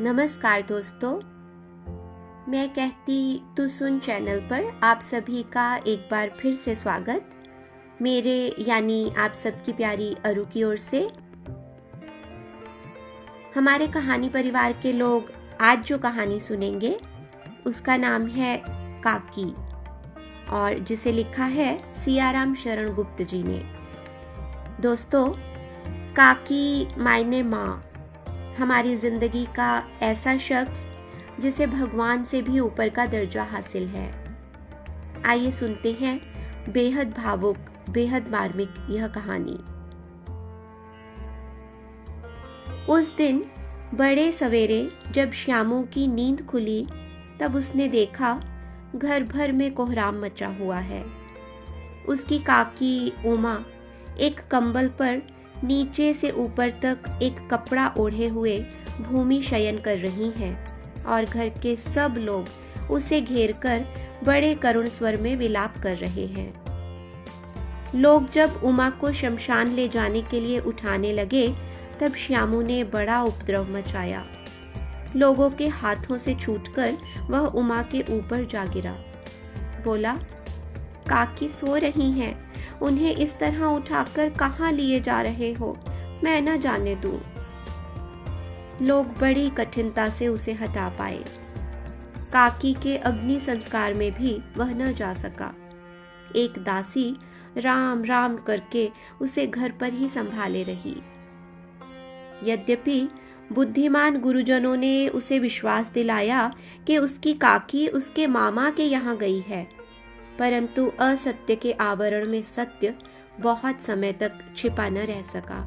नमस्कार दोस्तों, मैं कहती तू सुन चैनल पर आप सभी का एक बार फिर से स्वागत मेरे यानी आप सबकी प्यारी अरु की ओर से। हमारे कहानी परिवार के लोग आज जो कहानी सुनेंगे उसका नाम है काकी और जिसे लिखा है सियाराम शरण गुप्त जी ने। दोस्तों, काकी मायने माँ, हमारी जिंदगी का ऐसा शख्स जिसे भगवान से भी ऊपर का दर्जा हासिल है। आइए सुनते हैं बेहद भावुक, बेहद मार्मिक यह कहानी। उस दिन बड़े सवेरे जब श्यामू की नींद खुली तब उसने देखा घर भर में कोहराम मचा हुआ है। उसकी काकी उमा एक कंबल पर नीचे से ऊपर तक एक कपड़ा ओढ़े हुए भूमि शयन कर रही हैं और घर के सब लोग उसे घेरकर बड़े करुण स्वर में विलाप कर रहे हैं। लोग जब उमा को शमशान ले जाने के लिए उठाने लगे तब श्यामू ने बड़ा उपद्रव मचाया। लोगों के हाथों से छूटकर वह उमा के ऊपर जा गिरा। बोला, काकी सो रही हैं, उन्हें इस तरह उठाकर कहाँ लिए जा रहे हो, मैं न जाने दूं। लोग बड़ी कठिनता से उसे हटा पाए। काकी के अग्नि संस्कार में भी वह न जा सका। एक दासी राम राम करके उसे घर पर ही संभाले रही। यद्यपि बुद्धिमान गुरुजनों ने उसे विश्वास दिलाया कि उसकी काकी उसके मामा के यहाँ गई है, परंतु असत्य के आवरण में सत्य बहुत समय तक छिपा न रह सका।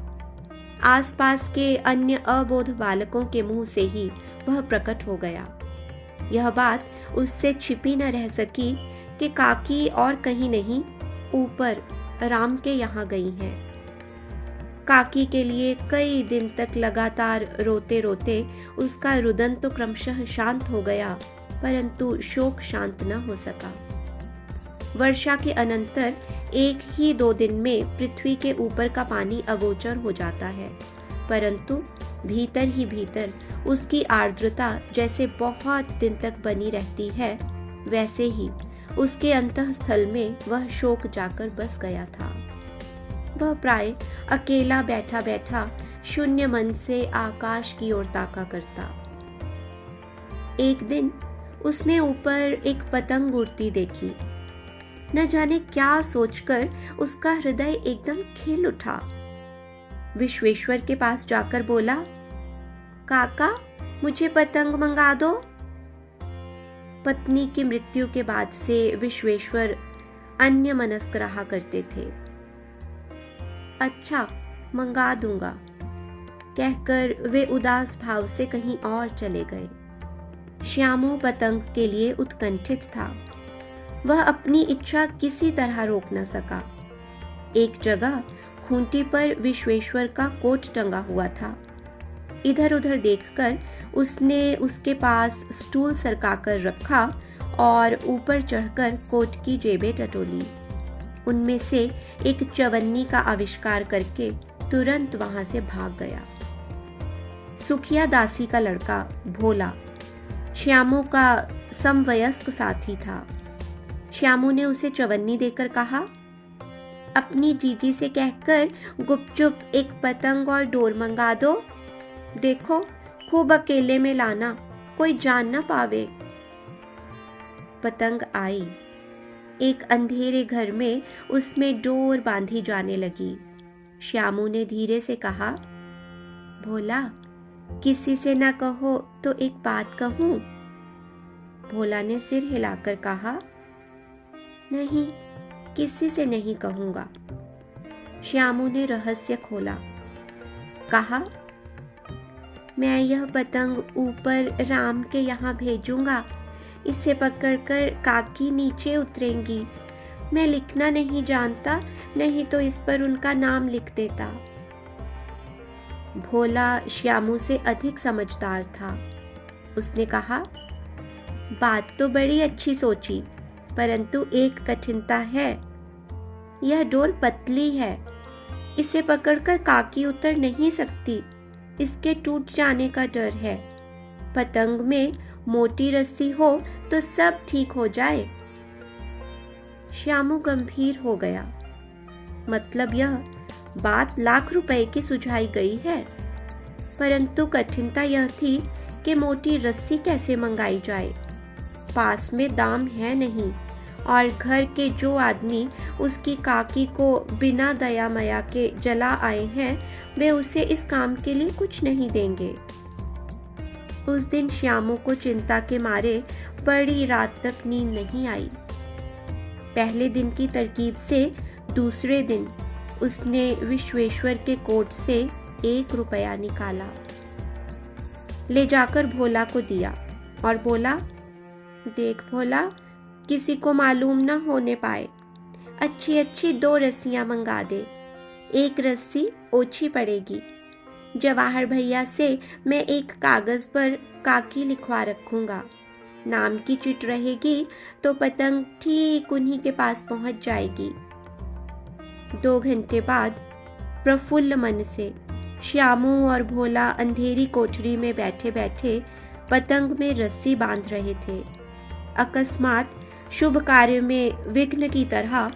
आसपास के अन्य अबोध बालकों के मुंह से ही वह प्रकट हो गया। यह बात उससे छिपी न रह सकी कि काकी और कहीं नहीं, ऊपर राम के यहाँ गई हैं। काकी के लिए कई दिन तक लगातार रोते रोते उसका रुदन तो क्रमशः शांत हो गया, परंतु शोक शांत न हो सका। वर्षा के अनंतर एक ही 2 दिन में पृथ्वी के ऊपर का पानी अगोचर हो जाता है, परंतु भीतर ही भीतर उसकी आर्द्रता जैसे बहुत दिन तक बनी रहती है, वैसे ही उसके अंतःस्थल में वह शोक जाकर बस गया था। वह प्राय अकेला बैठा बैठा शून्य मन से आकाश की ओर ताका करता। एक दिन उसने ऊपर एक पतंग उड़ती देखी। न जाने क्या सोचकर उसका हृदय एकदम खिल उठा। विश्वेश्वर के पास जाकर बोला, काका मुझे पतंग मंगा दो। पत्नी की मृत्यु के बाद से विश्वेश्वर अन्य मनस्क रहा करते थे। अच्छा, मंगा दूंगा कहकर वे उदास भाव से कहीं और चले गए। श्यामू पतंग के लिए उत्कंठित था। वह अपनी इच्छा किसी तरह रोक न सका। एक जगह खूंटी पर विश्वेश्वर का कोट टंगा हुआ था। इधर उधर देखकर उसने उसके पास स्टूल सरकाकर रखा और ऊपर चढ़कर कोट की जेबें टटोली। उनमें से एक चवन्नी का आविष्कार करके तुरंत वहां से भाग गया। सुखिया दासी का लड़का भोला श्यामू का समवयस्क साथी था। श्यामू ने उसे चवन्नी देकर कहा, अपनी जीजी से कहकर गुपचुप एक पतंग और डोर मंगा दो। देखो, खूब अकेले में लाना, कोई जान ना पावे। पतंग आई। एक अंधेरे घर में उसमें डोर बांधी जाने लगी। श्यामू ने धीरे से कहा, भोला किसी से ना कहो तो एक बात कहूं। भोला ने सिर हिलाकर कहा, नहीं, किसी से नहीं कहूंगा। श्यामू ने रहस्य खोला। कहा, मैं यह पतंग ऊपर राम के यहाँ भेजूंगा। इसे पकड़कर काकी नीचे उतरेंगी। मैं लिखना नहीं जानता, नहीं तो इस पर उनका नाम लिख देता। भोला श्यामू से अधिक समझदार था। उसने कहा, बात तो बड़ी अच्छी सोची, परंतु एक कठिनता है। यह डोर पतली है, इसे पकड़कर काकी उतर नहीं सकती। इसके टूट जाने का डर है। पतंग में मोटी रस्सी हो तो सब ठीक हो जाए। श्यामू गंभीर हो गया। मतलब यह बात लाख रुपए की सुझाई गई है, परंतु कठिनता यह थी कि मोटी रस्सी कैसे मंगाई जाए। पास में दाम है नहीं और घर के जो आदमी उसकी काकी को बिना दया माया के जला आए हैं, वे उसे इस काम के लिए कुछ नहीं देंगे। उस दिन श्यामू को चिंता के मारे बड़ी रात तक नींद नहीं आई। पहले दिन की तरकीब से दूसरे दिन उसने विश्वेश्वर के कोट से 1 रुपया निकाला, ले जाकर भोला को दिया और बोला, देख भोला, किसी को मालूम न होने पाए, अच्छी अच्छी 2 रस्सियां मंगा दे, 1 रस्सी ओछी पड़ेगी। जवाहर भैया से मैं एक कागज पर काकी लिखवा रखूंगा, नाम की चिट रहेगी तो पतंग ठीक उन्हीं के पास पहुंच जाएगी। 2 घंटे बाद प्रफुल्ल मन से श्यामू और भोला अंधेरी कोठरी में बैठे बैठे पतंग में रस्सी बांध रहे थे। अकस्मात शुभ कार्य में विघ्न की तरह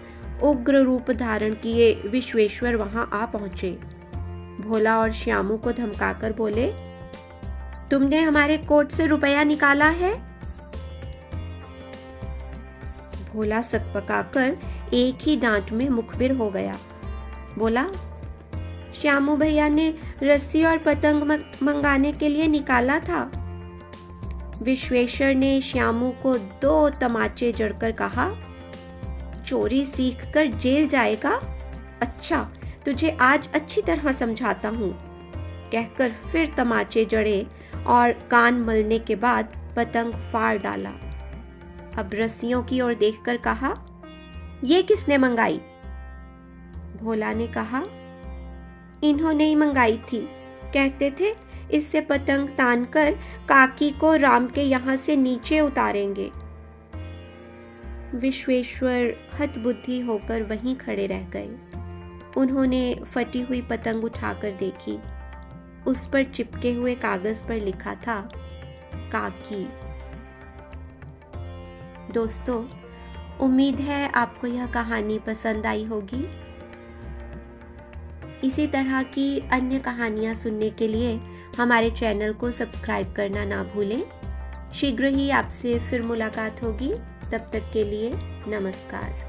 उग्र रूप धारण किए विश्वेश्वर वहां आ पहुंचे। भोला और श्यामू को धमकाकर बोले, तुमने हमारे कोट से रुपया निकाला है? भोला सकपकाकर एक ही डांट में मुखबिर हो गया। बोला, श्यामू भैया ने रस्सी और पतंग मंगाने के लिए निकाला था। विश्वेश्वर ने श्यामू को 2 तमाचे जड़कर कहा, चोरी सीखकर जेल जाएगा? अच्छा, तुझे आज अच्छी तरह समझाता हूँ। कहकर फिर तमाचे जड़े और कान मलने के बाद पतंग फाड़ डाला। अब रस्सियों की ओर देखकर कहा, ये किसने मंगाई? भोला ने कहा, इन्होंने ही मंगाई थी, कहते थे इससे पतंग तानकर काकी को राम के यहाँ से नीचे उतारेंगे। विश्वेश्वर हतबुद्धि होकर वहीं खड़े रह गए। उन्होंने फटी हुई पतंग उठाकर देखी। उस पर चिपके हुए कागज पर लिखा था, काकी। दोस्तों, उम्मीद है आपको यह कहानी पसंद आई होगी। इसी तरह की अन्य कहानियां सुनने के लिए हमारे चैनल को सब्सक्राइब करना ना भूलें। शीघ्र ही आपसे फिर मुलाकात होगी। तब तक के लिए नमस्कार।